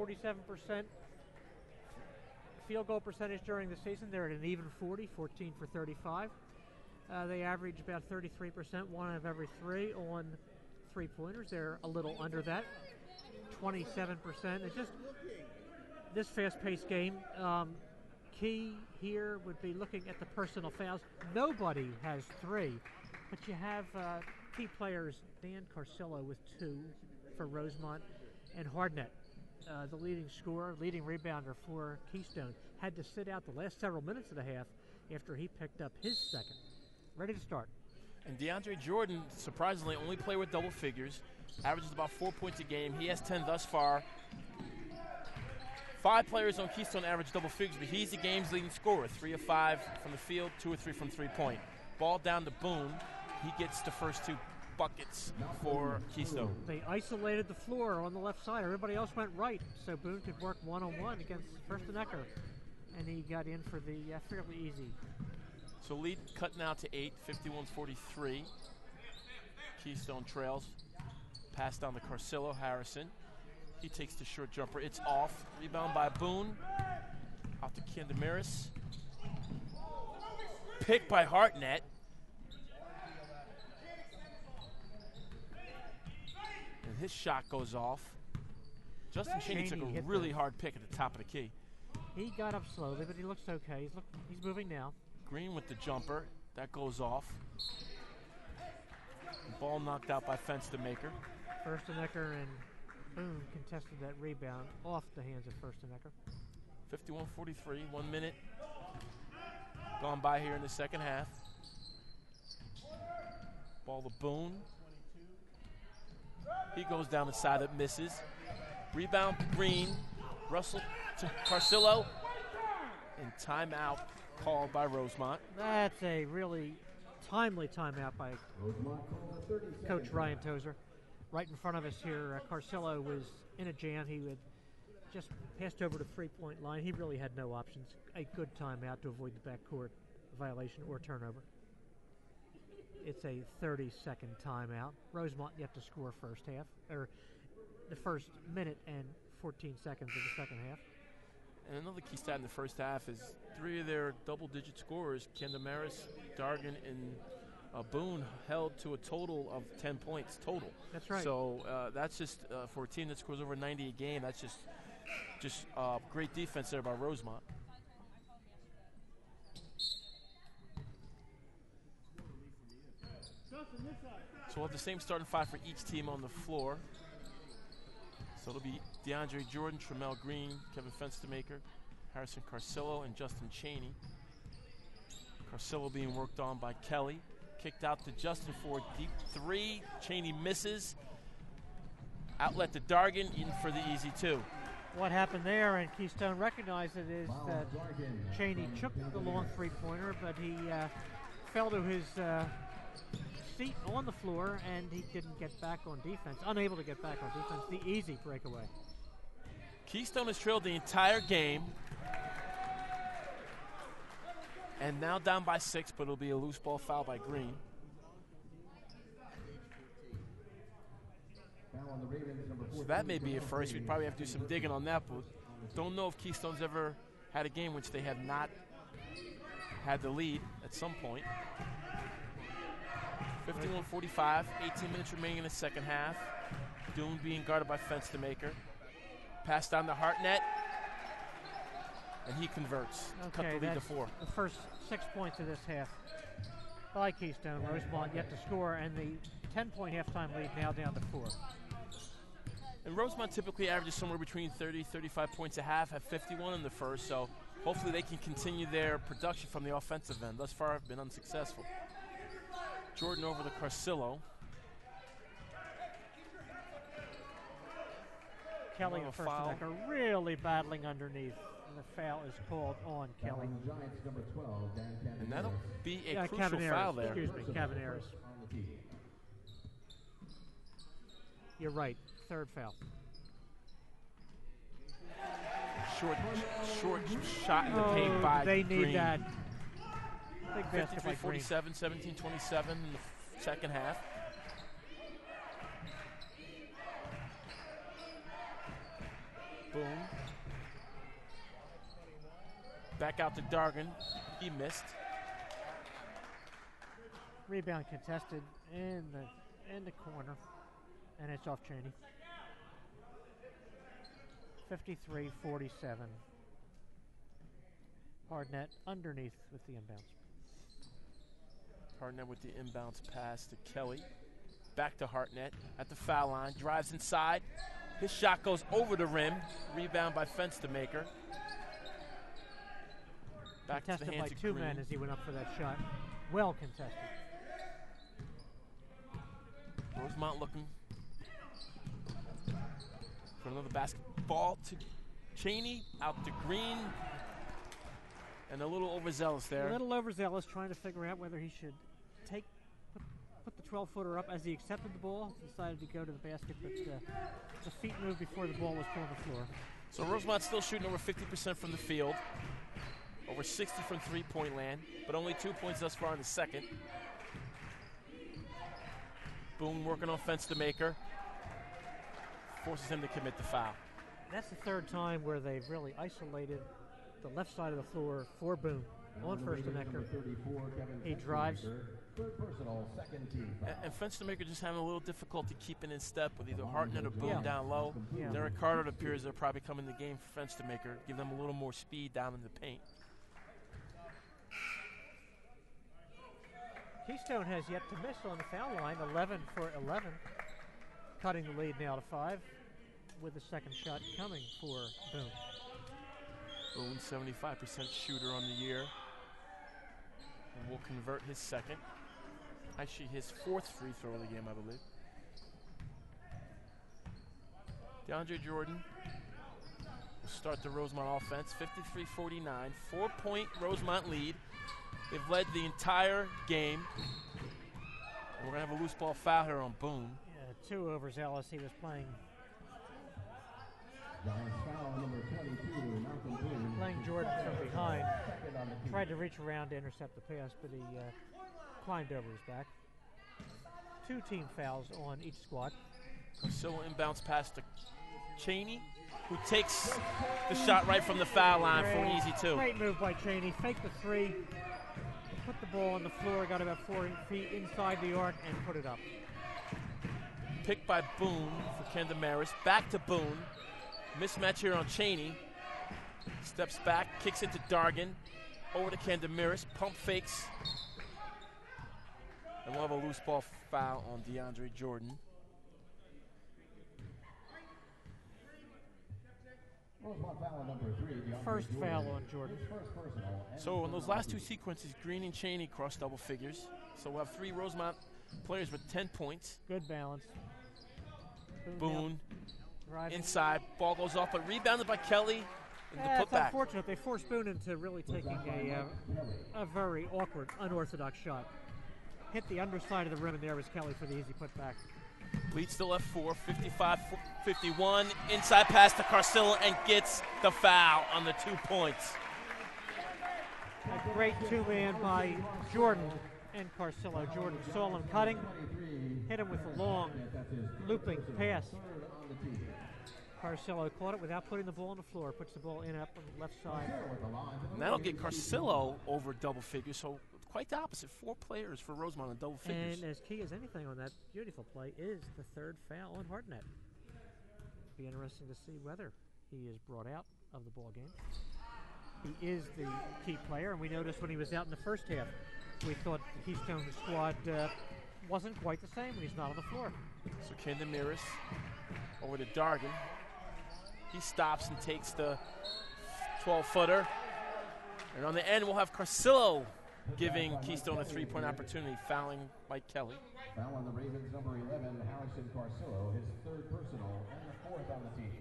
47% field goal percentage during the season. They're at an even 40, 14 for 35. They average about 33%, one out of every three on three-pointers. They're a little under that, 27%. It's just this fast-paced game. Key here would be looking at the personal fouls. Nobody has three, but you have key players, Dan Carcillo with 2 for Rosemont, and Hardnett, the leading scorer, leading rebounder for Keystone, had to sit out the last several minutes of the half after he picked up his second. Ready to start. And DeAndre Jordan, surprisingly, only played with double figures, averages about 4 points a game. He has 10 thus far. 5 players on Keystone average double figures, but he's the game's leading scorer. 3 of 5 from the field, 2 or 3 from three-point. Ball down to Boone. He gets the first 2 buckets for Keystone. They isolated the floor on the left side. Everybody else went right, so Boone could work one-on-one against Furstenecker, and he got in for the fairly easy. So lead cut now to 8, 51-43. Keystone trails. Pass down to Carcillo. Harrison. He takes the short jumper. It's off. Rebound by Boone. Out to Candemaris. Picked by Hartnett. And his shot goes off. Justin Cheney took a really hard pick at the top of the key. He got up slowly, but he looks okay. He's moving now. Green with the jumper. That goes off. Ball knocked out by Fenstermaker. Furstenecker and Boone contested that rebound off the hands of Furstenecker. 51-43, 1 minute gone by here in the second half. Ball to Boone. He goes down the side, it misses. Rebound Green. Russell to Carcillo. And timeout called by Rosemont. That's a really timely timeout by Coach Ryan Tozer. Right in front of us here, Carcillo was in a jam. He would just passed over the three-point line. He really had no options. A good timeout to avoid the backcourt violation or turnover. It's a 30-second timeout. Rosemont yet to score first half, or the first minute and 14 seconds of the second half. And another key stat in the first half is 3 of their double-digit scorers, Candemaris, Dargan, and Boone, held to a total of 10 points total. That's right. So that's just for a team that scores over 90 a game. That's just great defense there by Rosemont. So we'll have the same starting 5 for each team on the floor. So it'll be DeAndre Jordan, Tramel Green, Kevin Fenstermaker, Harrison Carcillo, and Justin Cheney. Carcillo being worked on by Kelly. Kicked out to Justin for a deep 3. Cheney misses. Outlet to Dargan, in for the easy 2. What happened there, and Keystone recognized it, is that Cheney took the long three-pointer, but he fell to his seat on the floor, and he didn't get back on defense, unable to get back on defense. The easy breakaway. Keystone has trailed the entire game, and now down by 6, but it'll be a loose ball foul by Green. So that may be a first. We'd probably have to do some digging on that, but don't know if Keystone's ever had a game which they have not had the lead at some point. 51-45, 18 minutes remaining in the second half. Doone being guarded by Fenstermaker. Pass down to Hartnett, and he converts to cut the lead to 4. The first 6 points of this half by Keystone. Rosemont yet to score, and the 10-point halftime lead now down to 4. And Rosemont typically averages somewhere between 30, 35 points a half, have 51 in the first, so hopefully they can continue their production from the offensive end. Thus far, have been unsuccessful. Jordan over to Carcillo. Kelly and Furstenecker really battling underneath. And the foul is called on Kelly. And that'll be a crucial foul there. Excuse me, Cavanaris. You're right, third foul. Short shot in the paint by they Green. Need that. 53-47, 17-27 in the second half. Boone. Back out to Dargan. He missed. Rebound contested in the corner, and it's off Cheney. 53-47. Hardnet underneath with the inbounds. Hardnet with the inbounds pass to Kelly. Back to Hartnett at the foul line. Drives inside. His shot goes over the rim. Rebound by Fenstermaker. Back to the Contested hands by of two Green. men as he went up for that shot. Well contested. Rosemont looking for another basketball to Cheney, out to Green, and a little overzealous there. A little overzealous, trying to figure out whether he should put the 12-footer up as he accepted the ball. Decided to go to the basket, but the feet moved before the ball was put on the floor. So Rosemont still shooting over 50% from the field, over 60 from three-point land, but only 2 points thus far in the second. Boone working on Fenstermaker, forces him to commit the foul. That's the third time where they've really isolated the left side of the floor for Boone on Fenstermaker. He drives. And Fenstermaker just having a little difficulty keeping in step with either Hartnett or Boone down low. Yeah. Derek Carter, it appears, they're probably coming in the game for Fenstermaker, give them a little more speed down in the paint. Keystone has yet to miss on the foul line, 11 for 11, cutting the lead now to 5, with the second shot coming for Boone. Boone, 75% shooter on the year, and will convert his second. Actually, his fourth free throw of the game, I believe. DeAndre Jordan will start the Rosemont offense, 53-49, 4-point Rosemont lead. They've led the entire game. And we're going to have a loose ball foul here on Boone. Yeah, too overzealous. He was playing Jordan from behind. Tried to reach around to intercept the pass, but he climbed over his back. 2 team fouls on each squad. Carcillo inbounds pass to Cheney, who takes the shot right from the foul line for an easy 2. Great move by Cheney. Faked the 3. Put the ball on the floor, got about 4 feet inside the arc, and put it up. Picked by Boone for Kendamaris. Back to Boone. Mismatch here on Cheney. Steps back, kicks into Dargan. Over to Kendamaris. Pump fakes. And we'll have a loose ball foul on DeAndre Jordan. First foul on Jordan. So in those last 2 sequences, Green and Cheney crossed double figures. So we'll have 3 Rosemont players with 10 points. Good balance. Boone inside, ball goes off, but rebounded by Kelly. And the It's putback. unfortunate. They forced Boone into really taking a very awkward, unorthodox shot. Hit the underside of the rim, and there was Kelly for the easy putback. Lead still at 4, 55-51. Inside pass to Carcillo and gets the foul on the 2 points. A great 2-man by Jordan and Carcillo. Jordan saw him cutting, hit him with a long, looping pass. Carcillo caught it without putting the ball on the floor. Puts the ball in up on the left side. And that'll get Carcillo over double figures. So quite the opposite. 4 players for Rosemont in double figures. And as key as anything on that beautiful play is the 3rd foul on Hartnett. Be interesting to see whether he is brought out of the ball game. He is the key player, and we noticed when he was out in the first half, we thought the Keystone squad wasn't quite the same when he's not on the floor. So Kendamaris over to Dargan. He stops and takes the 12-footer. And on the end, we'll have Carcillo giving Keystone a 3-point opportunity, fouling by Kelly. Foul on the Ravens, number 11, Harrison Carcillo, his 3rd personal and the 4th on the team.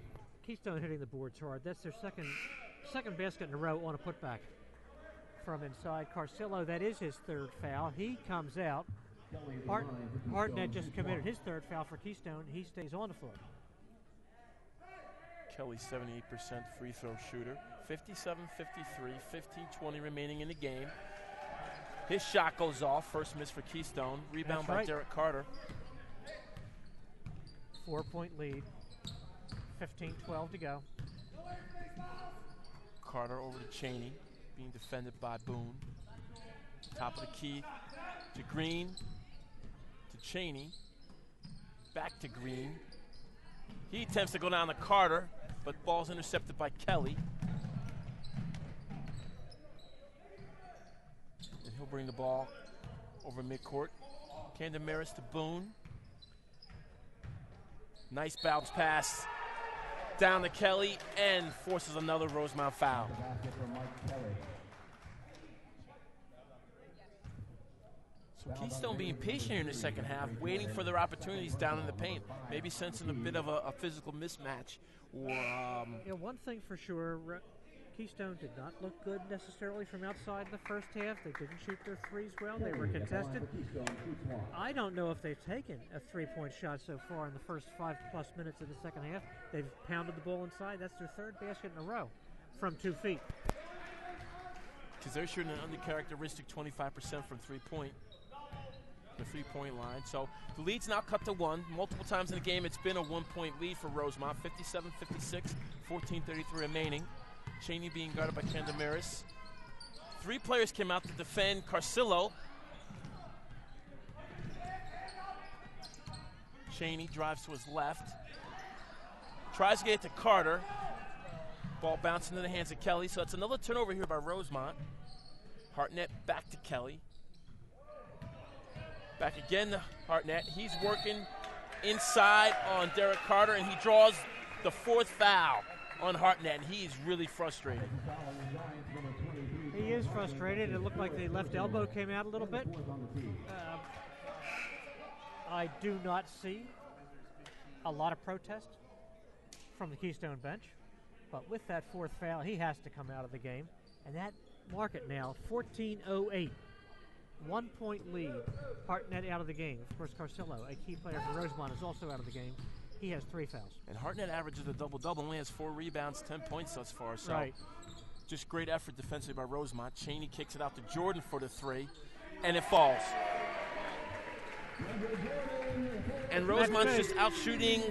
Keystone hitting the boards hard. That's their second basket in a row on a putback from inside. Carcillo, that is his 3rd foul. He comes out. Hartnett just committed his 3rd foul for Keystone. He stays on the floor. Kelly, 78% free throw shooter. 57-53, 15-20 remaining in the game. His shot goes off. First miss for Keystone. Rebound by Derek Carter. 4-point lead. 15-12 to go. Carter over to Cheney, being defended by Boone. Top of the key to Green, to Cheney, back to Green. He attempts to go down to Carter, but ball's intercepted by Kelly. And he'll bring the ball over midcourt. Candemaris to Boone. Nice bounce pass down to Kelly and forces another Rosemont foul. So Keystone being patient here in the second half, waiting for their opportunities down in the paint, maybe sensing a bit of a physical mismatch. Or yeah, one thing for sure, Keystone did not look good necessarily from outside the first half. They didn't shoot their threes well. They were contested. I don't know if they've taken a three-point shot so far in the first 5+ minutes of the second half. They've pounded the ball inside. That's their third basket in a row from 2 feet. Because they're shooting an uncharacteristic 25% from the three-point line. So the lead's now cut to 1. Multiple times in the game, it's been a 1-point lead for Rosemont. 57-56, 14:33 remaining. Cheney being guarded by Candemaris. 3 players came out to defend Carcillo. Cheney drives to his left. Tries to get it to Carter. Ball bouncing into the hands of Kelly. So it's another turnover here by Rosemont. Hartnett back to Kelly. Back again to Hartnett. He's working inside on Derek Carter, and he draws the 4th foul on Hartnett, and he's really frustrated. He is frustrated. It looked like the left elbow came out a little bit. I do not see a lot of protest from the Keystone bench, but with that 4th foul, he has to come out of the game, and that mark it now, 14:08. 1-point lead. Hartnett out of the game. Of course, Carcillo, a key player for Rosemont, is also out of the game. He has 3 fouls. And Hartnett averages a double-double, only has 4 rebounds, 10 points thus far. So right. Just great effort defensively by Rosemont. Cheney kicks it out to Jordan for the 3, and it falls. And Rosemont's just out shooting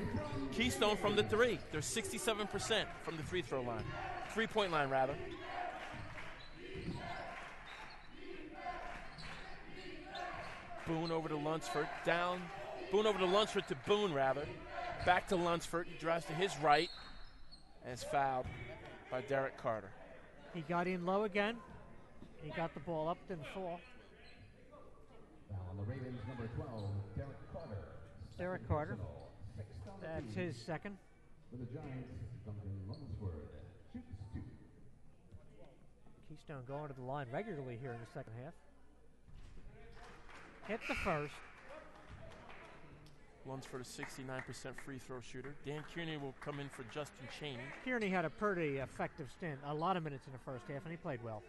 Keystone from the 3. They're 67% from the free-throw line. 3-point line, rather. Boone over to Lunsford. Down. Boone over to Lunsford to Boone, rather. Back to Lunsford. He drives to his right and is fouled by Derek Carter. He got in low again. He got the ball up, didn't fall. Now on the Ravens, number 12, Derek Carter. Derek Carter. That's his second. For the Giants, Duncan Lunsford shoots 2. Keystone going to the line regularly here in the second half. Hit the first. Lunsford a 69% free throw shooter. Dan Kearney will come in for Justin Cheney. Kearney had a pretty effective stint, a lot of minutes in the first half, and he played well.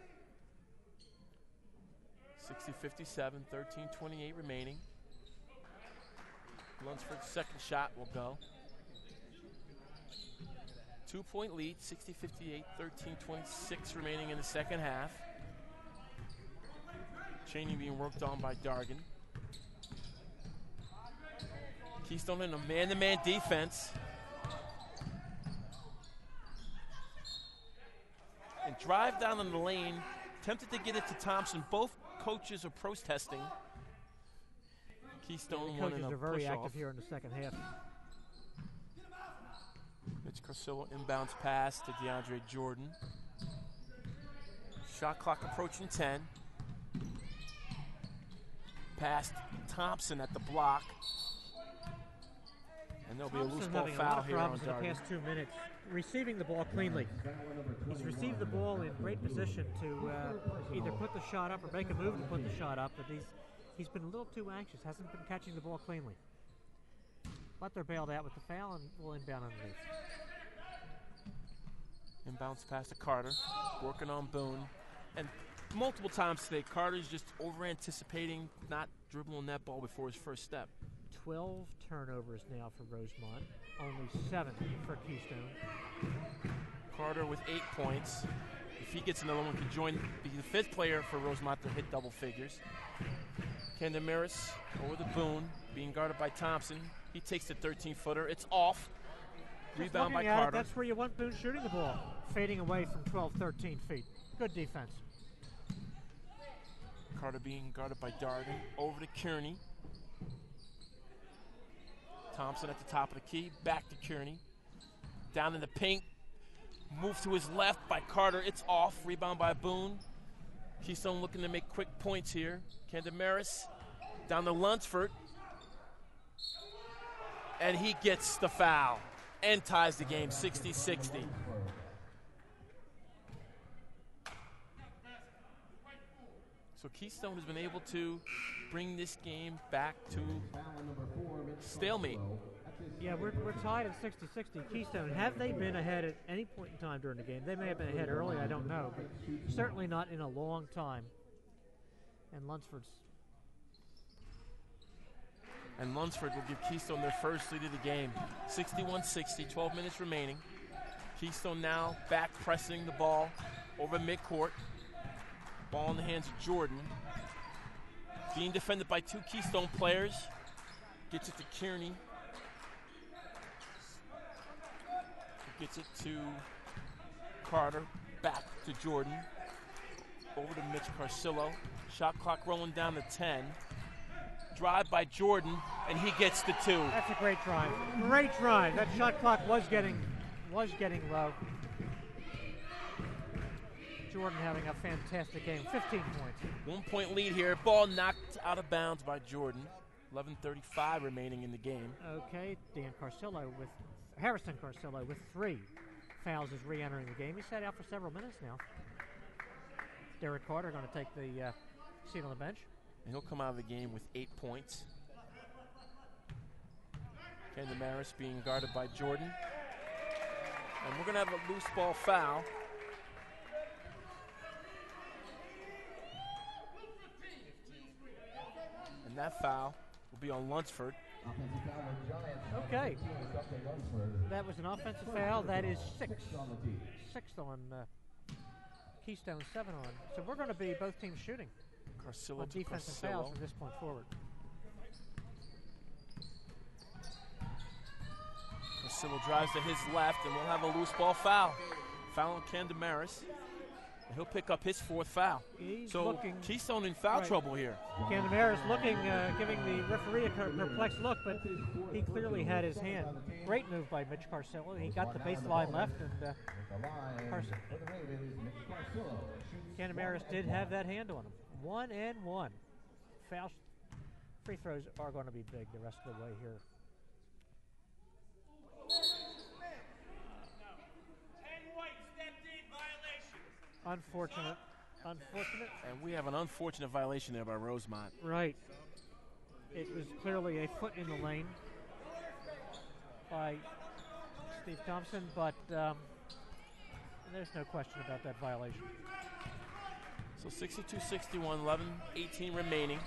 60-57, 13:28 remaining. Lunsford's second shot will go. 2-point lead, 60-58, 13:26 remaining in the second half. Cheney being worked on by Dargan. Keystone in a man-to-man defense. And drive down in the lane, tempted to get it to Thompson. Both coaches are protesting. Keystone coaches wanting are a very push active off. here in the second half. Mitch Carcillo inbounds pass to DeAndre Jordan. Shot clock approaching 10. Past Thompson at the block. And there'll be a loose ball foul here on in the Dargan. past 2 minutes, receiving the ball cleanly. He's received the ball in great position to either put the shot up or make a move to put the shot up, but he's been a little too anxious, hasn't been catching the ball cleanly. But they're bailed out with the foul and will inbound underneath. Inbounds pass to Carter, working on Boone. And multiple times today, Carter's just over-anticipating, not dribbling that ball before his first step. 12 turnovers now for Rosemont, only 7 for Keystone. Carter with 8 points. If he gets another one, could be the 5th player for Rosemont to hit double figures. Candemaris over the Boone, being guarded by Thompson. He takes the 13-footer. It's off. Rebound by looking at Carter. it, that's where you want Boone shooting the ball. Fading away from 12, 13 feet. Good defense. Carter being guarded by Darden. Over to Kearney. Thompson at the top of the key. Back to Kearney. Down in the paint. Move to his left by Carter. It's off. Rebound by Boone. Keystone looking to make quick points here. Candemaris down to Lunsford. And he gets the foul and ties the game 60-60. So Keystone has been able to bring this game back to stalemate. Yeah, we're tied at 60-60. Keystone, have they been ahead at any point in time during the game? They may have been ahead early, I don't know, but certainly not in a long time. And Lunsford will give Keystone their first lead of the game. 61-60, 12 minutes remaining. Keystone now back pressing the ball over midcourt. Ball in the hands of Jordan. Being defended by two Keystone players. Gets it to Kearney. Gets it to Carter. Back to Jordan. Over to Mitch Carcillo. Shot clock rolling down to 10. Drive by Jordan, and he gets the 2. That's a great drive. Great drive. That shot clock was getting low. Jordan having a fantastic game. 15 points. 1 point lead here. Ball knocked out of bounds by Jordan. 11:35 remaining in the game. Okay, Harrison Carcillo with 3 fouls is re-entering the game. He's sat out for several minutes now. Derek Carter going to take the seat on the bench. And he'll come out of the game with 8 points. Candemaris being guarded by Jordan. And we're going to have a loose ball foul. And that foul will be on Lunsford. Okay. That was an offensive foul. That is 6. 6th on Keystone, 7 on. So we're going to be both teams shooting Carcillo on to defensive Carcillo. fouls from this point forward. Carcillo drives to his left, and we'll have a loose ball foul. Foul on Candemaris. And he'll pick up his 4th foul. So Keystone in foul trouble here. Candemaris looking, giving the referee a perplexed look, but he clearly had his hand. Great move by Mitch Carcillo. He got the baseline left, and Candemaris did have that hand on him. 1 and 1. Foul free throws are going to be big the rest of the way here. Unfortunate. And we have an unfortunate violation there by Rosemont. Right. It was clearly a foot in the lane by Steve Thompson, but there's no question about that violation. So 62-61, 11-18 remaining.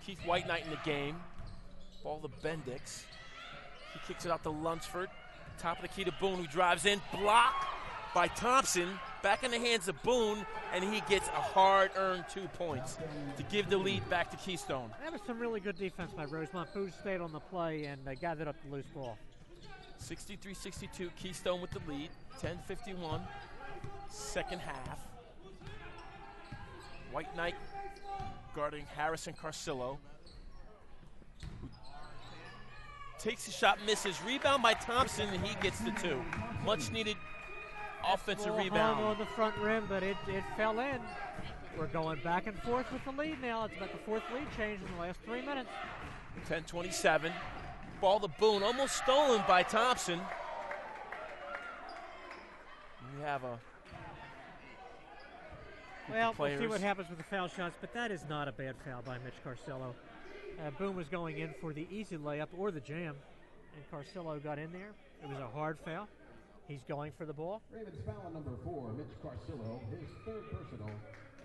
Keith Whiteknight in the game. Ball to Bendix. He kicks it out to Lunsford. Top of the key to Boone, who drives in. Block by Thompson. Back in the hands of Boone, and he gets a hard-earned 2 points to give the lead back to Keystone. That was some really good defense by Rosemont. Boone stayed on the play and gathered up the loose ball. 63-62, Keystone with the lead. 10:51, second half. Whiteknight guarding Harrison Carcillo. Takes a shot, misses. Rebound by Thompson, and he gets the 2. Much needed offensive rebound. On the front rim, but it fell in. We're going back and forth with the lead now. It's about the 4th lead change in the last 3 minutes. 10:27. Ball to Boone, almost stolen by Thompson. We have a. Well, we'll see what happens with the foul shots, but that is not a bad foul by Mitch Carcillo. Boone was going in for the easy layup or the jam, and Carcillo got in there. It was a hard foul. He's going for the ball. Ravens foul number 4, Mitch Carcillo, his 3rd personal,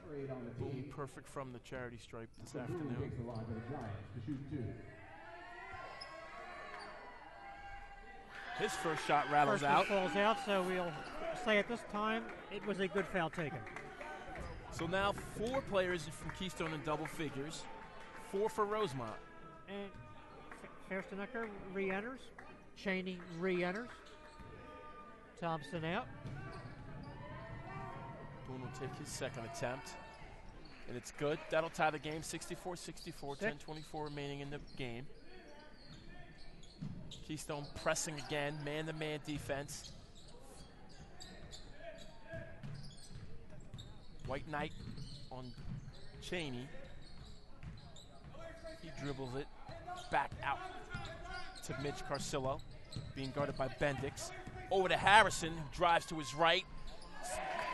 3 on the team. Boone perfect from the charity stripe this Boone afternoon. takes the line for the Giants to shoot 2. His first shot rattles First out. falls out, so we'll say at this time it was a good foul taken. So now 4 players from Keystone in double figures, 4 for Rosemont. And Furstenecker re-enters. Cheney re-enters. Thompson out. Boone will take his second attempt. And it's good. That'll tie the game. 64-64, 10-24 remaining in the game. Keystone pressing again, man-to-man defense. White Knight on Cheney. He dribbles it back out to Mitch Carcillo, being guarded by Bendix. Over to Harrison, who drives to his right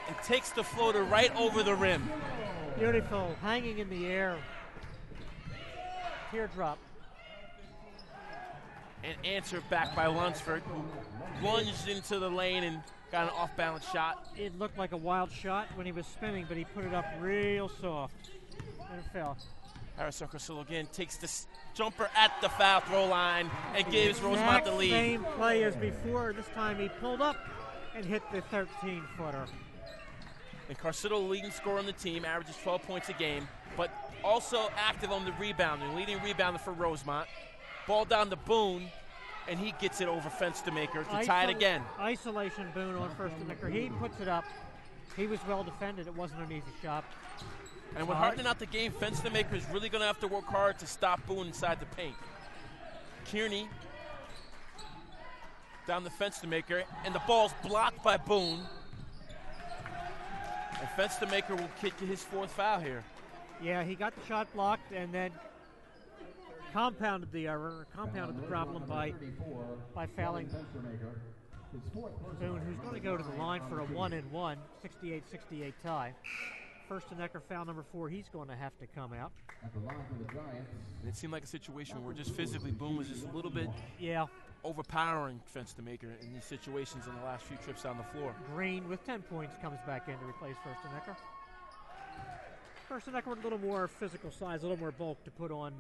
and takes the floater right over the rim. Beautiful, hanging in the air. Teardrop. And answered back by Lunsford, who lunged into the lane and got an off-balance shot. It looked like a wild shot when he was spinning, but he put it up real soft, and it fell. Harrison Carcillo again takes this jumper at the foul throw line and gives Rosemont the lead. Same play as before. This time he pulled up and hit the 13-footer. And Carcillo, leading scorer on the team, averages 12 points a game, but also active on the rebounding, leading rebounder for Rosemont. Ball down to Boone, and he gets it over Fenstermaker to tie it again. Isolation Boone on Furstenecker. He puts it up. He was well defended. It wasn't an easy shot. And when hardening out the game, Fenstermaker is really going to have to work hard to stop Boone inside the paint. Kearney down the Fenstermaker, and the ball's blocked by Boone. And Fenstermaker will kick his fourth foul here. Yeah, he got the shot blocked and then compounded the error, compounded the problem by fouling Boone, who's going to go to the line for a 1-and-1, 68-68 tie. Furstenecker foul number 4, he's going to have to come out. And it seemed like a situation where just physically Boone was just a little bit overpowering Fenstermaker in these situations in the last few trips on the floor. Green with 10 points comes back in to replace Furstenecker. Furstenecker with a little more physical size, a little more bulk to put on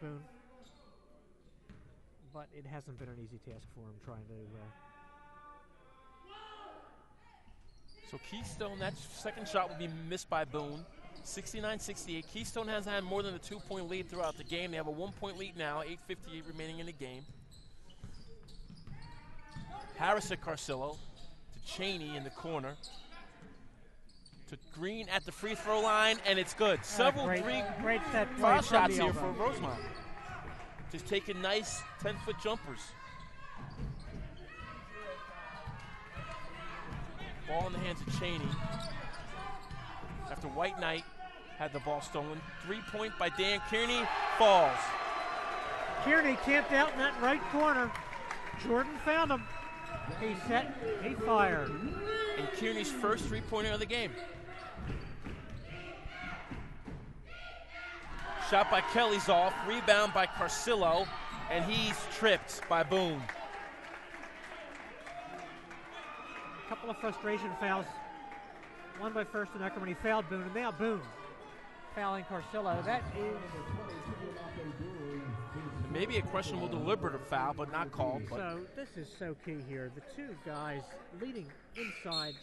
Boone. But it hasn't been an easy task for him trying to... So Keystone, that second shot will be missed by Boone. 69-68. Keystone hasn't had more than a 2-point lead throughout the game. They have a 1-point lead now, 8:58 remaining in the game. Harrison Carcillo to Cheney in the corner. To Green at the free throw line, and it's good. Several great set foul play shots here for Rosemont. Just taking nice 10-foot jumpers. Ball in the hands of Cheney. After White Knight had the ball stolen. 3-point by Dan Kearney, falls. Kearney camped out in that right corner. Jordan found him. He set, he fired. And Kearney's first 3-pointer of the game. Shot by Kelly's off, rebound by Carcillo, and he's tripped by Boone. A couple of frustration fouls. One by Furstenecker when he fouled Boone, and now Boone fouling Carcillo. That is... Maybe a questionable deliberative foul, but not called. So this is so key here. The two guys leading inside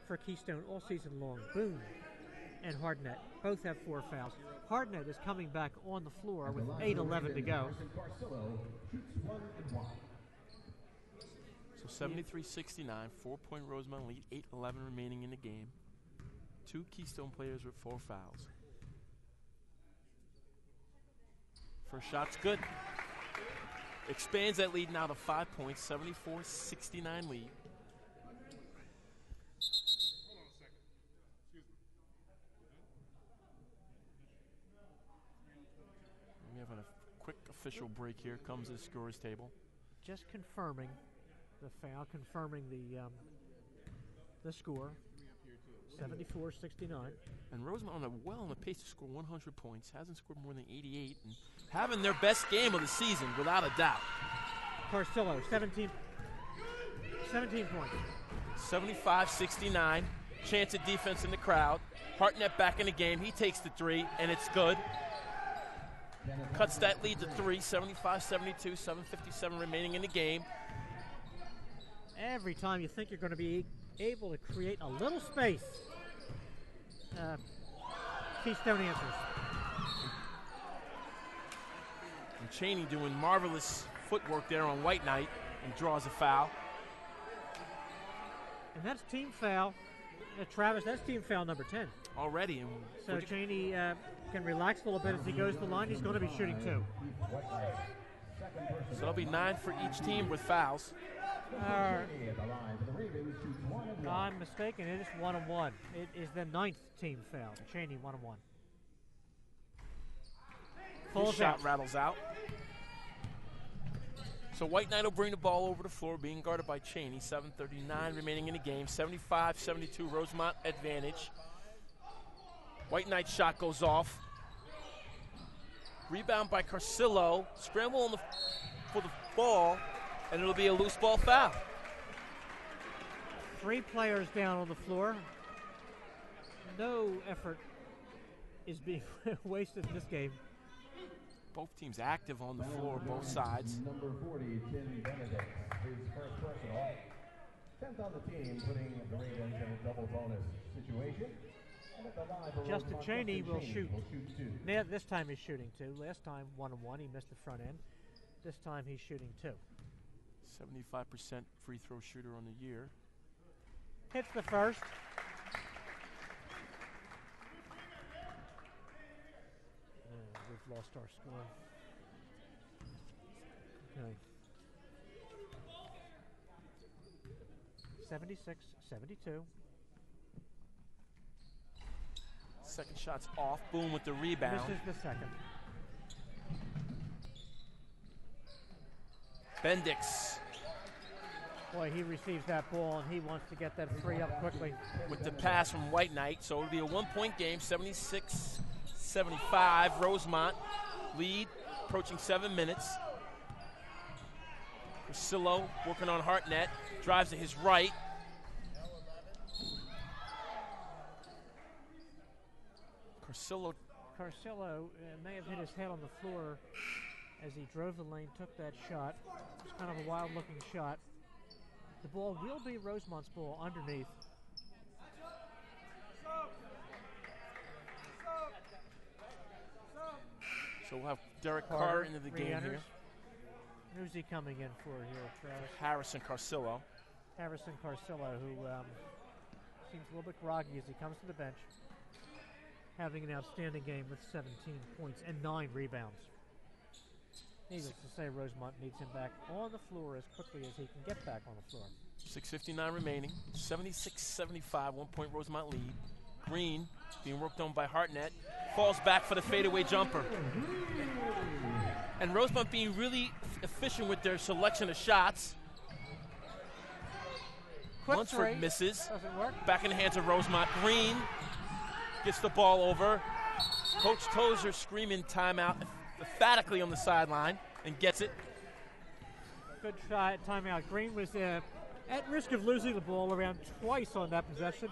for Keystone all season long, Boone and Hardnett, both have 4 fouls. Hardnett is coming back on the floor with 8:11 to go. So 73-69, 4-point Rosemont lead, 8:11 remaining in the game. 2 Keystone players with 4 fouls. First shot's good. Expands that lead now to 5 points, 74-69 lead. We have a quick official break here. Comes the scorer's table. Just confirming the foul, confirming the score. 74-69. And Rosemont on a pace to score 100 points. Hasn't scored more than 88. And having their best game of the season, without a doubt. Carcillo, 17 points. 75-69. Chance of defense in the crowd. Hartnett back in the game. He takes the 3, and it's good. Cuts that lead to 3, 75-72, 7:57 remaining in the game. Every time you think you're going to be able to create a little space, Keystone answers. And Cheney doing marvelous footwork there on White Knight and draws a foul. And that's team foul. Travis, that's team foul number 10. Already. And so Cheney can relax a little bit as he goes to the line. He's going to be shooting 2. So there'll be 9 for each team with fouls. If I'm mistaken, it is 1-1. It is the 9th team foul. Cheney 1-1. His shot rattles out. So White Knight will bring the ball over the floor, being guarded by Cheney. 7:39 remaining in the game. 75-72 Rosemont advantage. White Knight's shot goes off. Rebound by Carcillo. Scramble for the ball, and it'll be a loose ball foul. 3 players down on the floor. No effort is being wasted in this game. Both teams active on the floor, both sides. Number 40, Tim Benedict, his first personal. 10th on the team, putting the Ravens in a double bonus situation. Justin Cheney will shoot. Now, this time he's shooting 2. Last time, 1-1. He missed the front end. This time he's shooting 2. 75% free throw shooter on the year. Hits the first. We've lost our score. Okay. 76-72. Second shot's off. Boom with the rebound. This is the second. Bendix. Boy, he receives that ball and he wants to get that free up quickly. With the pass from White Knight, so it'll be a 1-point game, 76-75. Rosemont lead, approaching 7 minutes. Carcillo working on Hartnett, drives to his right. Carcillo may have hit his head on the floor as he drove the lane, took that shot. It's kind of a wild-looking shot. The ball will be Rosemont's ball underneath. So we'll have Derek Carter into the game here. Who's he coming in for here, Travis? Harrison Carcillo. Harrison Carcillo, who seems a little bit groggy as he comes to the bench, having an outstanding game with 17 points and 9 rebounds. Needless to say, Rosemont needs him back on the floor as quickly as he can get back on the floor. 6:59 remaining. 76-75, 1-point Rosemont lead. Green being worked on by Hartnett. Falls back for the fadeaway jumper. And Rosemont being really efficient with their selection of shots. Lunsford misses. Doesn't work. Back in the hands of Rosemont. Green gets the ball over. Coach Tozer screaming timeout emphatically on the sideline and gets it. Good try, timeout. Green was at risk of losing the ball around twice on that possession.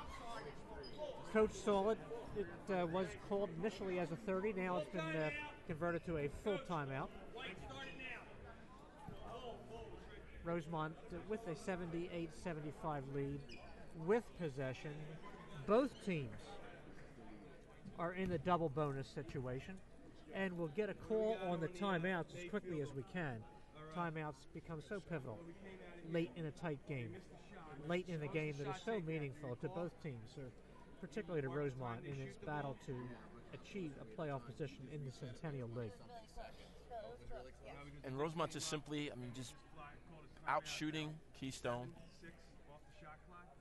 Coach saw it. It was called initially as a 30. Now it's been converted to a full timeout. Rosemont with a 78-75 lead with possession. Both teams are in the double bonus situation, and we'll get a call on the timeouts as quickly as we can. Timeouts become so pivotal late in a tight game, late in a game that is so meaningful to both teams, or particularly to Rosemont in its battle to achieve a playoff position in the Centennial League. And Rosemont just simply, just out shooting Keystone.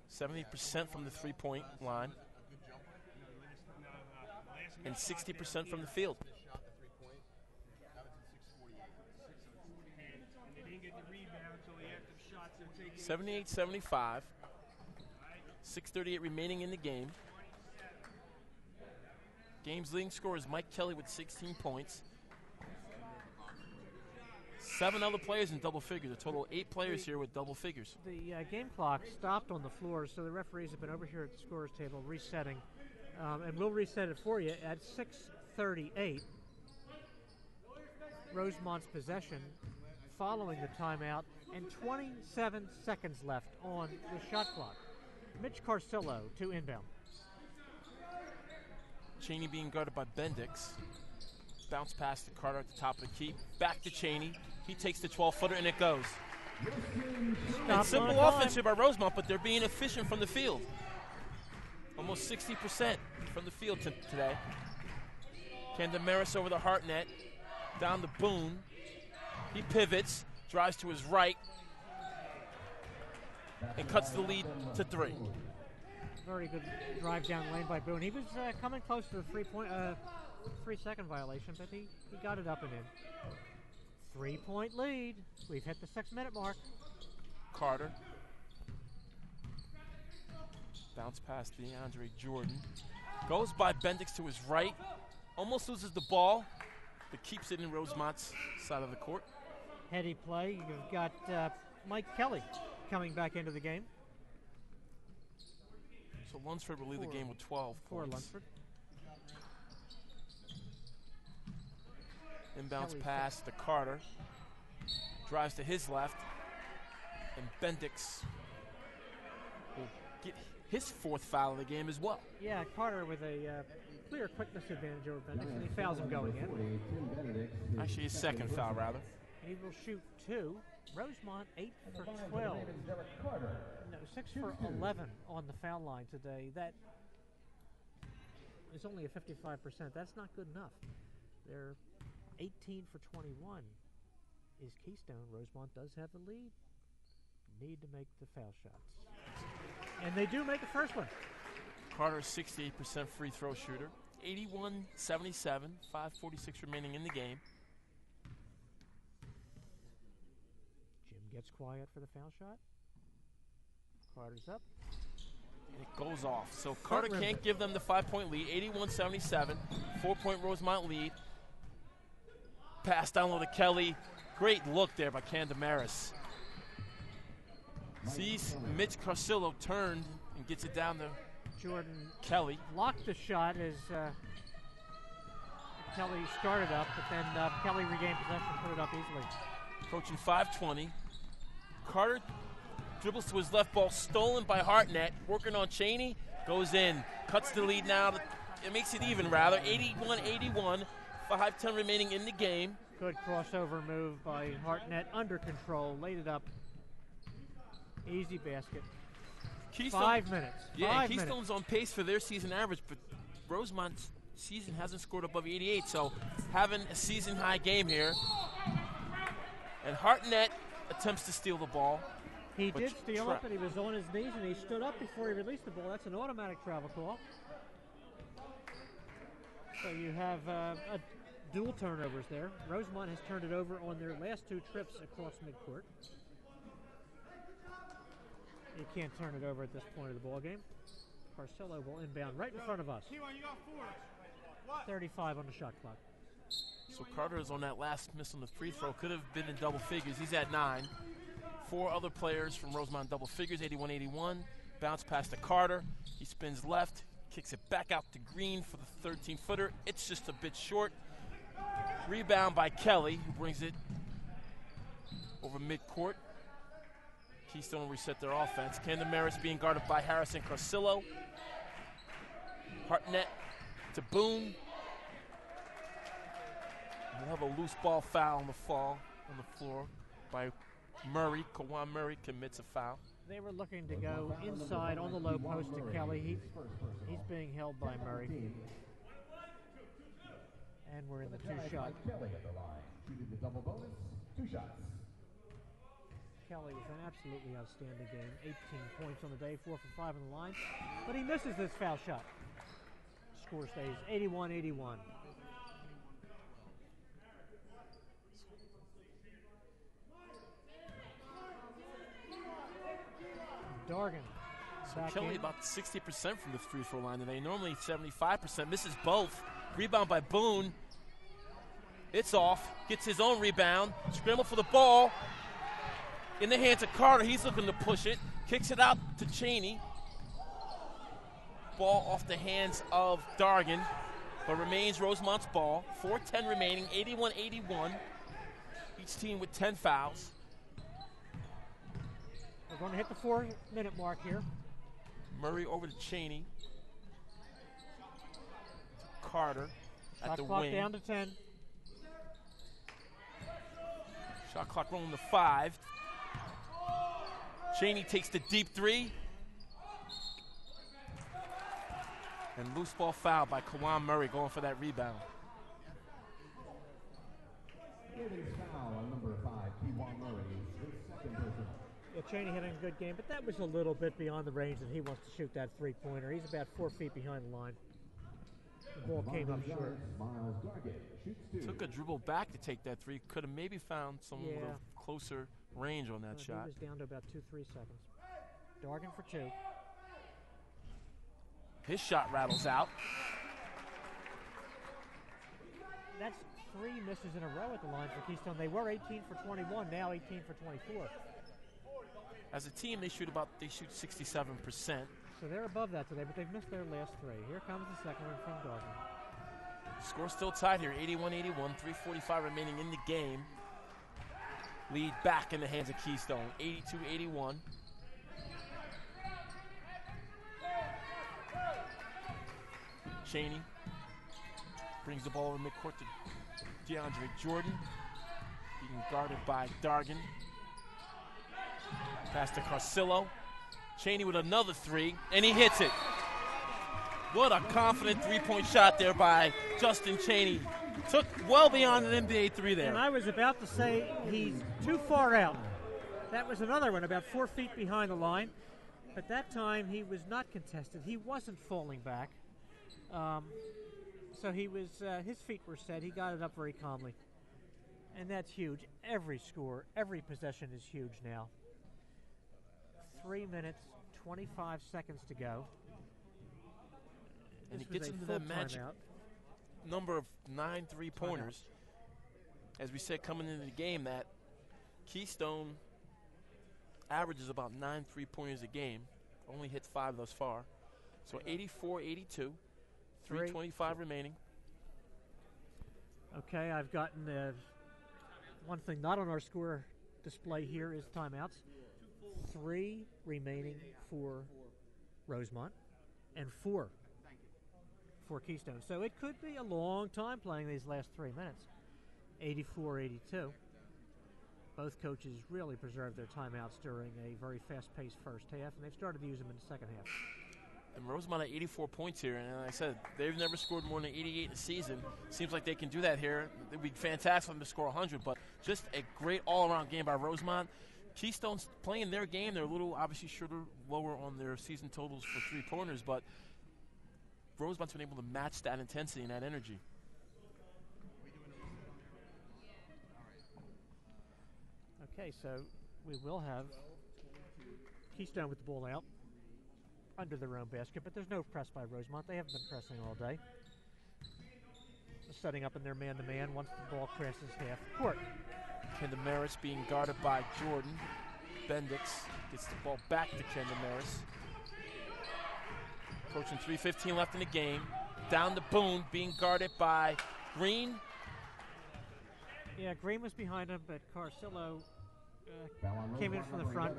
70% from the three-point line and 60% from the field. 78-75. 6:38 remaining in the game. Game's leading scorer is Mike Kelly with 16 points. 7 other players in double figures. A total of 8 players here with double figures. The game clock stopped on the floor, so the referees have been over here at the scorer's table resetting. And we'll reset it for you at 6:38. Rosemont's possession following the timeout, and 27 seconds left on the shot clock. Mitch Carcillo to inbound. Cheney being guarded by Bendix. Bounce pass to Carter at the top of the key. Back to Cheney. He takes the 12-footer, and it goes. It's simple offensive by Rosemont, but they're being efficient from the field. Almost 60% from the field today. Candemaris over the Hartnett. Down to Boone. He pivots, drives to his right, and cuts the lead to 3. Very good drive down the lane by Boone. He was coming close to the 3-second violation, but he got it up and in. 3-point lead. We've hit the 6-minute mark. Carter. Bounce past DeAndre Jordan. Goes by Bendix to his right. Almost loses the ball, but keeps it in Rosemont's side of the court. Heady play. You've got Mike Kelly coming back into the game. So Lunsford will lead the game with 12 for points. Lunsford. Inbounds Kelly pass to Carter. Drives to his left. And Bendix will get his 4th foul of the game as well. Yeah, Carter with a clear quickness advantage over Bendix, and he fouls him going in. Actually, his 2nd foul, rather. He will shoot 2. Rosemont 8 for 12. No, 6 for 11 on the foul line today. That is only a 55%. That's not good enough. They're 18 for 21 is Keystone. Rosemont does have the lead. Need to make the foul shots. And they do make the first one. Carter, 68% free throw shooter. 81-77, 5:46 remaining in the game. Jim gets quiet for the foul shot. Carter's up. And it goes off. So Carter can't give them the 5-point lead. 81-77, 4-point Rosemont lead. Pass down low to Kelly. Great look there by Candemaris. Sees Mitch Carcillo turned and gets it down to Jordan Kelly. Blocked the shot as Kelly started up, but then Kelly regained possession and put it up easily. Approaching 5:20. Carter dribbles to his left, ball stolen by Hartnett. Working on Cheney. Goes in. Cuts the lead now. It makes it even, rather. 81-81. 5:10 remaining in the game. Good crossover move by Hartnett. Under control. Laid it up. Easy basket. Keystone, 5 minutes. Yeah, Keystone's on pace for their season average, but Rosemont's season hasn't scored above 88, so having a season-high game here. And Hartnett attempts to steal the ball. He did steal it, but he was on his knees, and he stood up before he released the ball. That's an automatic travel call. So you have dual turnovers there. Rosemont has turned it over on their last 2 trips across midcourt. You can't turn it over at this point of the ball game. Carcillo will inbound right in front of us. 35 on the shot clock. So Carter is on that last miss on the free throw. Could have been in double figures. He's at 9. 4 other players from Rosemont double figures, 81-81. Bounce pass to Carter. He spins left, kicks it back out to Green for the 13-footer. It's just a bit short. Rebound by Kelly, who brings it over midcourt. Keystone will reset their offense. Candemaris being guarded by Harrison Carcillo. Hartnett to Boone. We'll have a loose ball foul on the floor by Murray. Kawan Murray commits a foul. They were looking to go inside on the low post to Kelly. He's being held by Murray. And we're in the 2-shot. Kelly at the line. Shooting the double bonus. 2 shots. Kelly with an absolutely outstanding game. 18 points on the day, 4 for 5 on the line. But he misses this foul shot. Score stays 81-81. Dargan. So Kelly about 60% from the free throw line today. Normally 75%. Misses both. Rebound by Boone. It's off. Gets his own rebound. Scramble for the ball. In the hands of Carter. He's looking to push it. Kicks it out to Cheney. Ball off the hands of Dargan, but remains Rosemont's ball. 4:10 remaining, 81-81. Each team with 10 fouls. We're going to hit the 4-minute mark here. Murray over to Cheney. To Carter at Shot the clock wing. down to 10. Shot clock rolling to 5. Cheney takes the deep 3. And loose ball foul by Kawan Murray going for that rebound. Giving foul on number 5, Kawan Murray, his second personal. Yeah, Cheney had a good game, but that was a little bit beyond the range that he wants to shoot that three-pointer. He's about 4 feet behind the line. The ball came up short. Took a dribble back to take that 3. Could have maybe found some little closer range on that shot. He was down to about 2-3 seconds. Dargan for 2. His shot rattles out. That's 3 misses in a row at the line for Keystone. They were 18 for 21, now 18 for 24. As a team, they shoot 67%. So they're above that today, but they've missed their last 3. Here comes the second one from Dargan. Score still tied here, 81-81, 3:45 remaining in the game. Lead back in the hands of Keystone, 82-81. Cheney brings the ball over midcourt to DeAndre Jordan, being guarded by Dargan. Pass to Carcillo. Cheney with another 3, and he hits it. What a confident three-point shot there by Justin Cheney. Took well beyond an NBA 3 there. And I was about to say he's too far out. That was another one, about 4 feet behind the line. But that time he was not contested. He wasn't falling back. So he was, his feet were set. He got it up very calmly. And that's huge. Every score, every possession is huge now. 3 minutes, 25 seconds to go. And he gets into that magic number of 9 3-pointers. As we said coming into the game, that Keystone averages about 9 3-pointers a game. Only hit 5 thus far. So 84-82, 3:25 remaining. Okay, I've gotten one thing not on our score display here is timeouts. 3 remaining for Rosemont and 4 for Keystone. So it could be a long time playing these last 3 minutes. 84-82. Both coaches really preserved their timeouts during a very fast-paced first half, and they've started to use them in the second half. And Rosemont at 84 points here, and like I said, they've never scored more than 88 in the season. Seems like they can do that here. It would be fantastic for them to score 100, but just a great all-around game by Rosemont. Keystone's playing their game. They're a little, obviously, shorter, lower on their season totals for three-pointers, but Rosemont's been able to match that intensity and that energy. Okay, so we will have Keystone with the ball out under their own basket, but there's no press by Rosemont. They haven't been pressing all day. Setting up in their man-to-man once the ball crosses half court. Kendall Maris being guarded by Jordan. Bendix gets the ball back to Kendall Maris. Approaching 3:15 left in the game. Down to Boone, being guarded by Green. Yeah, Green was behind him, but Carcillo came in from the front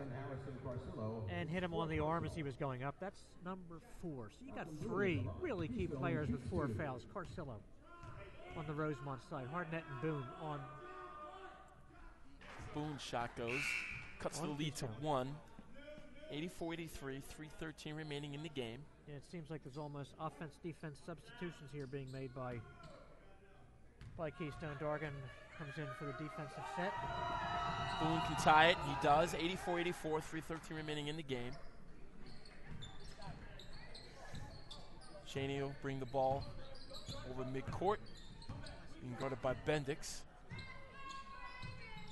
and hit him on the arm as he was going up. That's number 4. So you got 3 really key players with 4 fouls. Carcillo on the Rosemont side. Hardnett and Boone on. Boone's shot goes. Cuts the lead to 1. 84-83, 3:13 remaining in the game. Yeah, it seems like there's almost offense-defense substitutions here being made by Keystone. Dargan comes in for the defensive set. Boone can tie it. He does. 84-84, 3:13 remaining in the game. Cheney will bring the ball over midcourt. Being guarded by Bendix.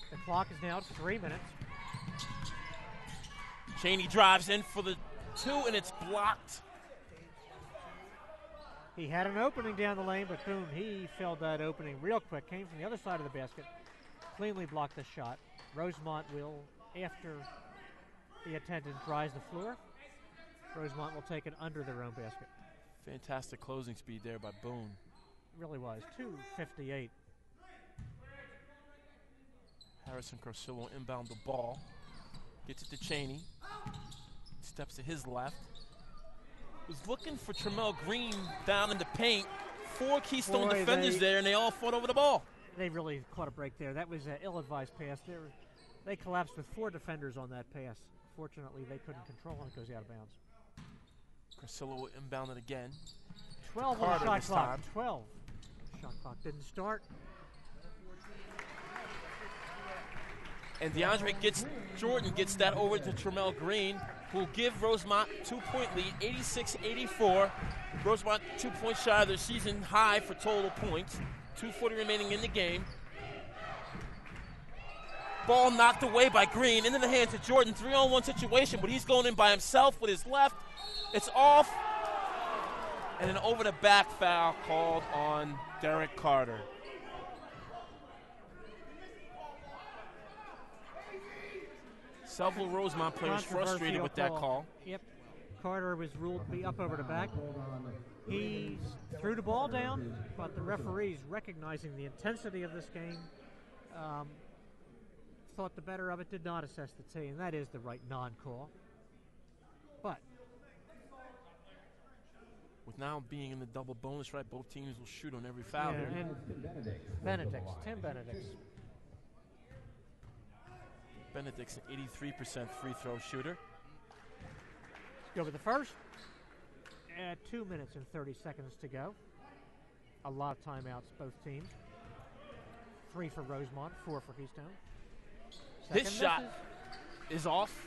The clock is now at 3 minutes. Cheney drives in for the 2, and it's blocked. He had an opening down the lane, but boom, he filled that opening real quick. Came from the other side of the basket. Cleanly blocked the shot. Rosemont will, after the attendant dries the floor, Rosemont will take it under their own basket. Fantastic closing speed there by Boone. It really was. 2:58. Harrison Carcillo inbound the ball. Gets it to Cheney. Steps to his left. Was looking for Tremel Green down in the paint. 4 Keystone defenders there, and they all fought over the ball. They really caught a break there. That was an ill-advised pass. They collapsed with 4 defenders on that pass. Fortunately, they couldn't control it. It goes out of bounds. Carcillo will inbound it again. 12 on the shot clock. 12. Shot clock didn't start. And Jordan gets that over to Trammell Green, who will give Rosemont 2-point lead, 86-84. Rosemont 2 points shy of their season high for total points. 2:40 remaining in the game. Ball knocked away by Green into the hands of Jordan. 3-on-1 situation, but he's going in by himself with his left. It's off. And an over-the-back foul called on Derek Carter. Several Rosemont players frustrated with that call. Yep. Carter was ruled to be up over the back. He threw the ball down, but the referees, recognizing the intensity of this game, thought the better of it, did not assess the tee, and that is the right non-call. But with now being in the double bonus, right, both teams will shoot on every foul here. And Tim Benedict's. Benedict's an 83% free throw shooter. Let's go with the first. 2 minutes and 30 seconds to go. A lot of timeouts, both teams. 3 for Rosemont, 4 for Keystone. His shot is off.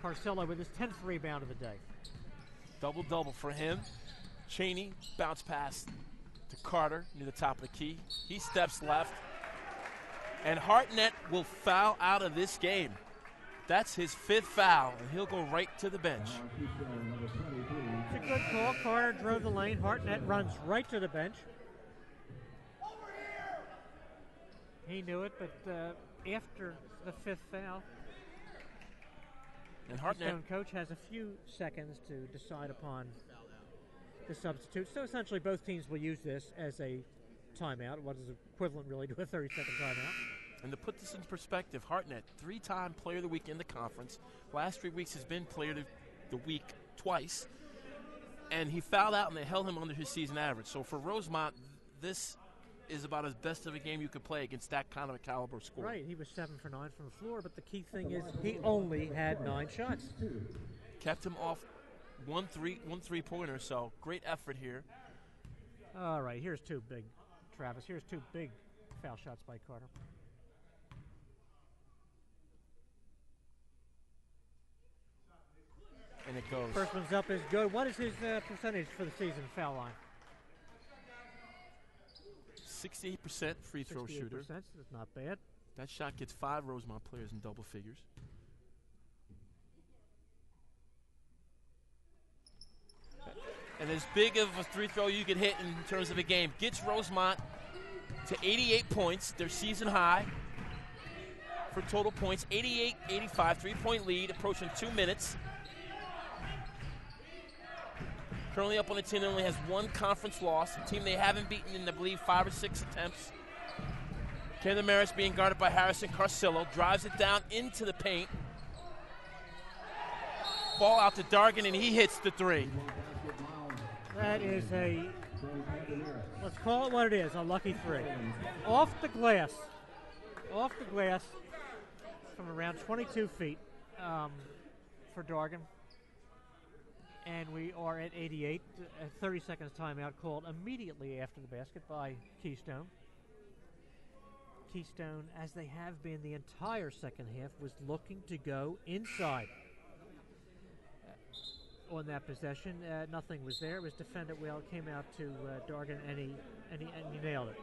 Carcillo with his 10th rebound of the day. Double-double for him. Chaney, bounce pass to Carter near the top of the key. He steps left. And Hartnett will foul out of this game. That's his 5th foul, and he'll go right to the bench. It's a good call. Carter drove the lane. Hartnett runs right to the bench. He knew it, but after the 5th foul, and the Hartnett Keystone coach has a few seconds to decide upon the substitute. So essentially both teams will use this as a timeout, what is equivalent really to a 30-second timeout. And to put this in perspective, Hartnett, 3-time Player of the Week in the conference. Last 3 weeks has been Player of the Week twice. And he fouled out, and they held him under his season average. So for Rosemont, this is about as best of a game you could play against that kind of a caliber score. Right, he was 7 for 9 from the floor, but the key thing is he only had 9 shots. Kept him off one three-pointer, so great effort here. All right, here's 2 big, Travis. Here's 2 big foul shots by Carter. And it goes. First one's up is good. What is his percentage for the season foul line? 68% free throw shooter. That's not bad. That shot gets 5 Rosemont players in double figures. And as big of a free throw you can hit in terms of a game. Gets Rosemont to 88 points, their season high for total points. 88-85, 3-point lead, approaching 2 minutes. Currently up on a team that only has 1 conference loss, a team they haven't beaten in, I believe, 5 or 6 attempts. Camden Maris being guarded by Harrison Carcillo, drives it down into the paint. Ball out to Dargan, and he hits the 3. That is a, let's call it what it is, a lucky 3. Off the glass from around 22 feet for Dargan. And we are at 88, a 30 seconds timeout called immediately after the basket by Keystone. Keystone, as they have been the entire second half, was looking to go inside on that possession. Nothing was there. It was defended well. It came out to Dargan, and he nailed it.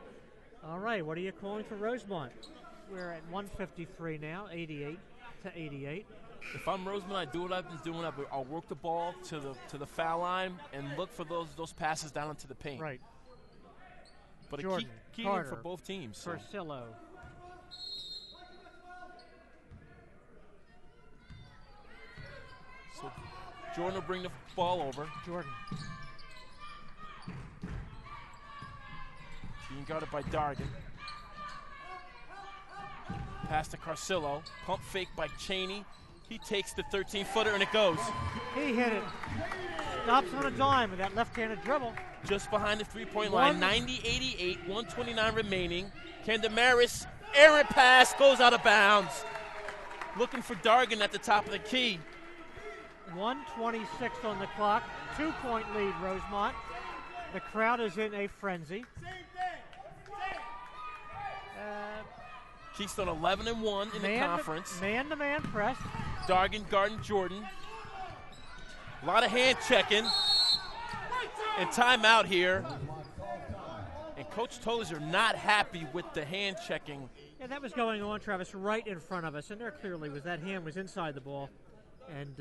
All right, what are you calling for Rosemont? We're at 153 now, 88-88. If I'm Rosemont, I do what I've been doing. I'll work the ball to the foul line and look for those passes down into the paint. Right. But Jordan, a key Carter, for both teams. So. Carcillo. So Jordan will bring the ball over. Jordan. Being guarded by Dargan. Pass to Carcillo. Pump fake by Chaney. He takes the 13-footer, and it goes. He hit it. stops on a dime with that left-handed dribble. Just behind the three-point line, 90-88, 129 remaining. Candemaris, errant pass, goes out of bounds. Looking for Dargan at the top of the key. 1:26 on the clock, 2-point lead Rosemont. The crowd is in a frenzy. Keystone 11-1 in the conference. Man-to-man press. Dargan guarding Jordan. A lot of hand checking. And timeout here. And Coach Tozer not happy with the hand checking. Yeah, that was going on, Travis, right in front of us. And there clearly was that hand was inside the ball. And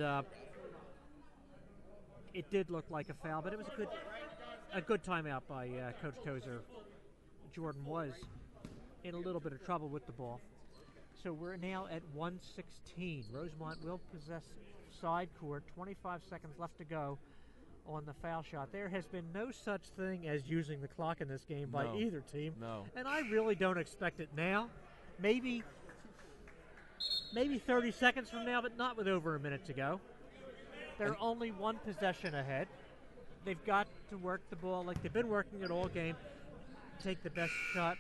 it did look like a foul, but it was a good timeout by Coach Tozer. Jordan was in a little bit of trouble with the ball. So we're now at 1:16. Rosemont will possess side court. 25 seconds left to go on the foul shot. There has been no such thing as using the clock in this game by either team. No. And I really don't expect it now. Maybe 30 seconds from now, but not with over a minute to go. They're only one possession ahead. They've got to work the ball like they've been working it all game. Take the best shot.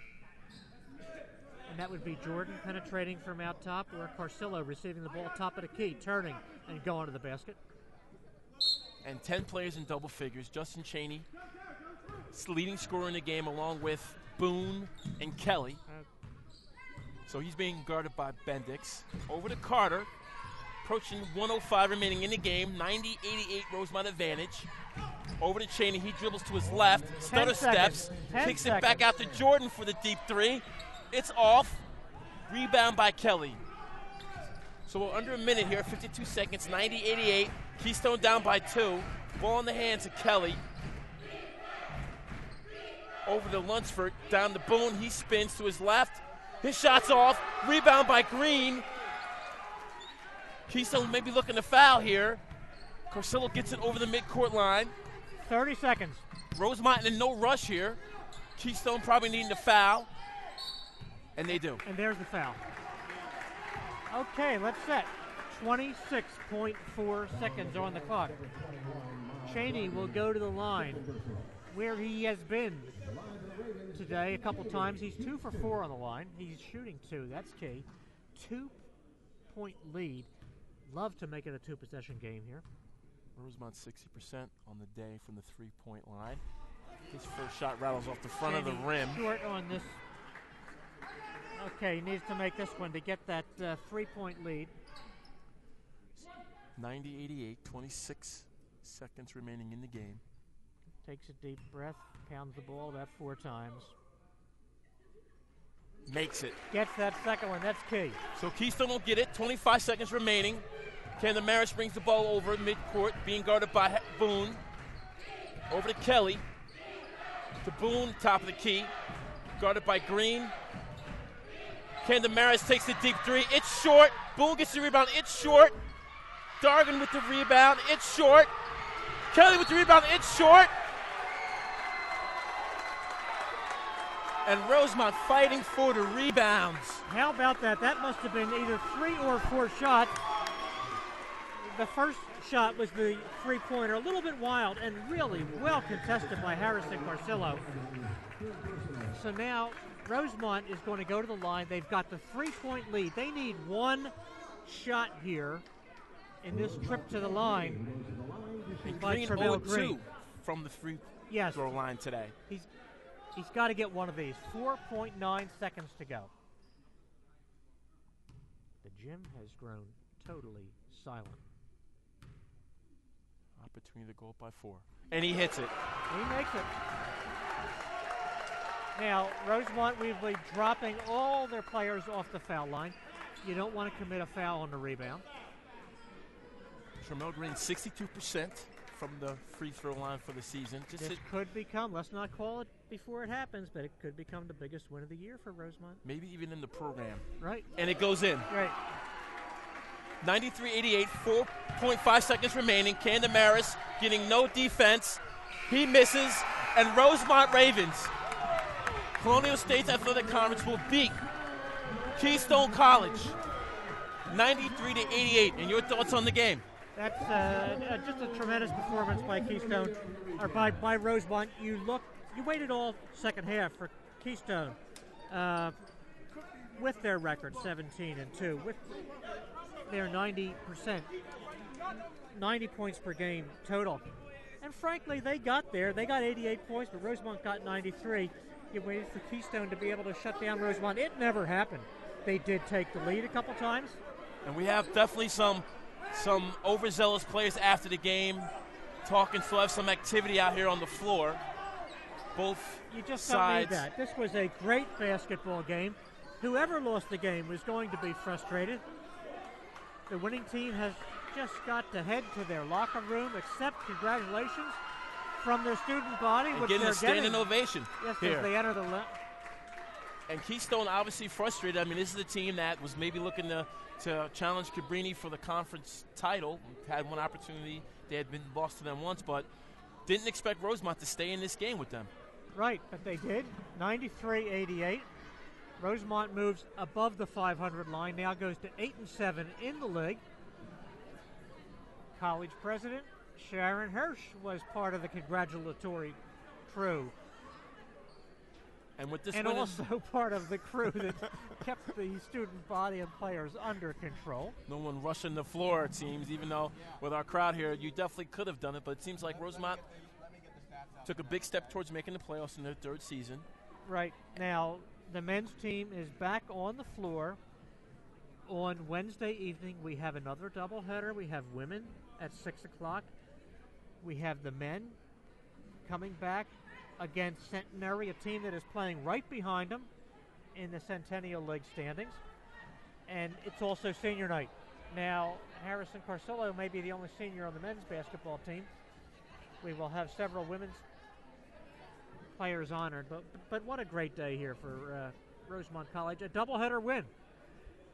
And that would be Jordan penetrating from out top, or Carcillo receiving the ball top of the key, turning and going to the basket. And 10 players in double figures. Justin Chaney, leading scorer in the game, along with Boone and Kelly. So he's being guarded by Bendix. Over to Carter. Approaching 1:05 remaining in the game. 90-88 Rosemont advantage. Over to Chaney. He dribbles to his left. Stutter steps. Kicks it back out to Jordan for the deep three. It's off. Rebound by Kelly. So we're under a minute here. 52 seconds. 90-88. Keystone down by 2. Ball in the hands of Kelly. Over to Lunsford. Down to Boone. He spins to his left. His shot's off. Rebound by Green. Keystone may be looking to foul here. Carcillo gets it over the midcourt line. 30 seconds. Rosemont in no rush here. Keystone probably needing to foul. And they do. And there's the foul. Okay, let's set. 26.4 seconds on the clock. Cheney will go to the line where he has been today a couple times. He's 2 for 4 on the line. He's shooting 2. That's key. 2-point lead. Love to make it a 2-possession game here. Rosemont 60% on the day from the 3-point line. His first shot rattles off the front of the rim. Short on this. Okay, he needs to make this one to get that 3-point lead. 90-88, 26 seconds remaining in the game. Takes a deep breath, pounds the ball about 4 times. Makes it. Gets that second one, that's key. So Keystone will get it, 25 seconds remaining. Candemaris brings the ball over midcourt, being guarded by Boone. Over to Kelly. To Boone, top of the key. Guarded by Green. Candemaris takes the deep 3. It's short. Boone gets the rebound. It's short. Dargan with the rebound. It's short. Kelly with the rebound. It's short. And Rosemont fighting for the rebounds. How about that? That must have been either 3 or 4 shots. The first shot was the 3-pointer, a little bit wild and really well contested by Harrison Carcillo. So now Rosemont is going to go to the line. They've got the 3-point lead. They need 1 shot here in this trip to the line. Green 0-2 from the free throw line today. He's got to get one of these. 4.9 seconds to go. The gym has grown totally silent. Opportunity to go up by 4. And he hits it. He makes it. Now, Rosemont will be dropping all their players off the foul line. You don't want to commit a foul on the rebound. Tremel Green, 62% from the free throw line for the season. This could become, let's not call it before it happens, but it could become the biggest win of the year for Rosemont. Maybe even in the program. Right. And it goes in. Right. 93-88, 4.5 seconds remaining. Candemaris getting no defense. He misses, and Rosemont Ravens, Colonial State's Athletic Conference, will beat Keystone College 93-88. And your thoughts on the game? That's just a tremendous performance by Keystone, or by Rosemont. You waited all second half for Keystone with their record 17-2, with their 90%, 90 points per game total. And frankly, they got there. They got 88 points, but Rosemont got 93. You waited for Keystone to be able to shut down Rosemont. It never happened. They did take the lead a couple times. And we have definitely some overzealous players after the game talking, so have some activity out here on the floor. Both you just sides. Don't need that. This was a great basketball game. Whoever lost the game was going to be frustrated. The winning team has just got to head to their locker room, accept congratulations from their student body, and which getting they're a standing ovation. Yes, here. as they enter the and Keystone obviously frustrated. I mean, this is a team that was maybe looking to challenge Cabrini for the conference title. Had one opportunity. They had been lost to them once, but didn't expect Rosemont to stay in this game with them. Right, but they did. 93-88. Rosemont moves above the 500 line, now goes to 8-7 in the league. College president Sharon Hirsch was part of the congratulatory crew. And with this and also part of the crew that kept the student body and players under control. No one rushing the floor, it seems, even though with our crowd here, you definitely could have done it, but it seems like Rosemont took a big step towards making the playoffs in their third season. Right. Now, the men's team is back on the floor. On Wednesday evening, we have another doubleheader. We have women at 6 o'clock. We have the men coming back against Centenary, a team that is playing right behind them in the Centennial League standings. And it's also senior night. Now, Harrison Carcillo may be the only senior on the men's basketball team. We will have several women's players honored, but what a great day here for Rosemont College. A doubleheader win.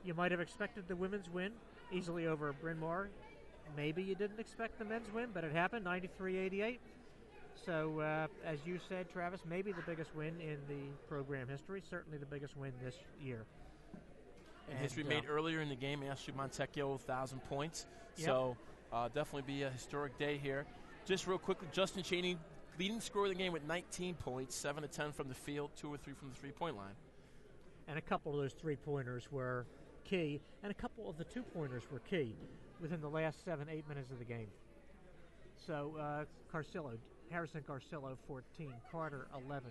You might have expected the women's win easily over Bryn Mawr. Maybe you didn't expect the men's win, but it happened, 93-88. So, as you said, Travis, maybe the biggest win in the program history, certainly the biggest win this year. And history made earlier in the game, ASU Montecchio, 1,000 points. Yep. So, definitely be a historic day here. Just real quickly, Justin Cheney, leading scorer of the game with 19 points, 7 of 10 from the field, 2 or 3 from the three-point line. And a couple of those three-pointers were key, and a couple of the two-pointers were key within the last 7-8 minutes of the game. So, Harrison Carcillo, 14, Carter, 11.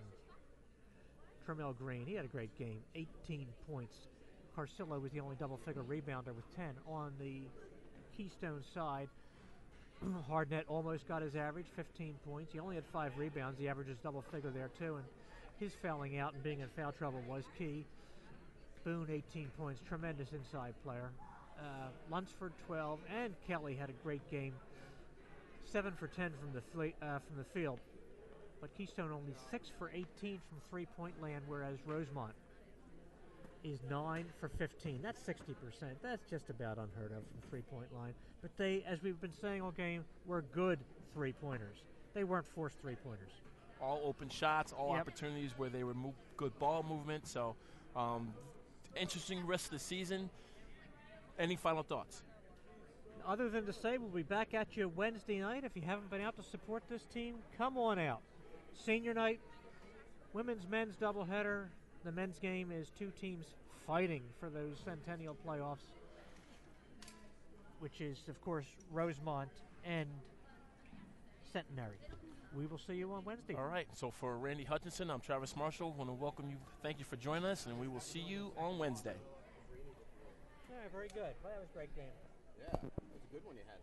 Tremel Green, he had a great game, 18 points. Carcillo was the only double-figure rebounder with 10. On the Keystone side, Hardnett almost got his average, 15 points. He only had 5 rebounds. The average is double-figure there, too, and his fouling out and being in foul trouble was key. Boone, 18 points, tremendous inside player. Lunsford, 12, and Kelly had a great game, 7 for 10 from the field. But Keystone only 6 for 18 from three-point land, whereas Rosemont is 9 for 15. That's 60%. That's just about unheard of from three-point line. But they, as we've been saying all game, were good three-pointers. They weren't forced three-pointers. All open shots, all opportunities where they were good ball movement. So, interesting rest of the season. Any final thoughts? Other than to say we'll be back at you Wednesday night. If you haven't been out to support this team, come on out. Senior night, women's, men's doubleheader. The men's game is 2 teams fighting for those Centennial playoffs, which is, of course, Rosemont and Centenary. We will see you on Wednesday. All right. So for Randy Hutchinson, I'm Travis Marshall. I want to welcome you. Thank you for joining us, and we will see you on Wednesday. Yeah, very good. Well, that was a great game. Yeah, it was a good one you had.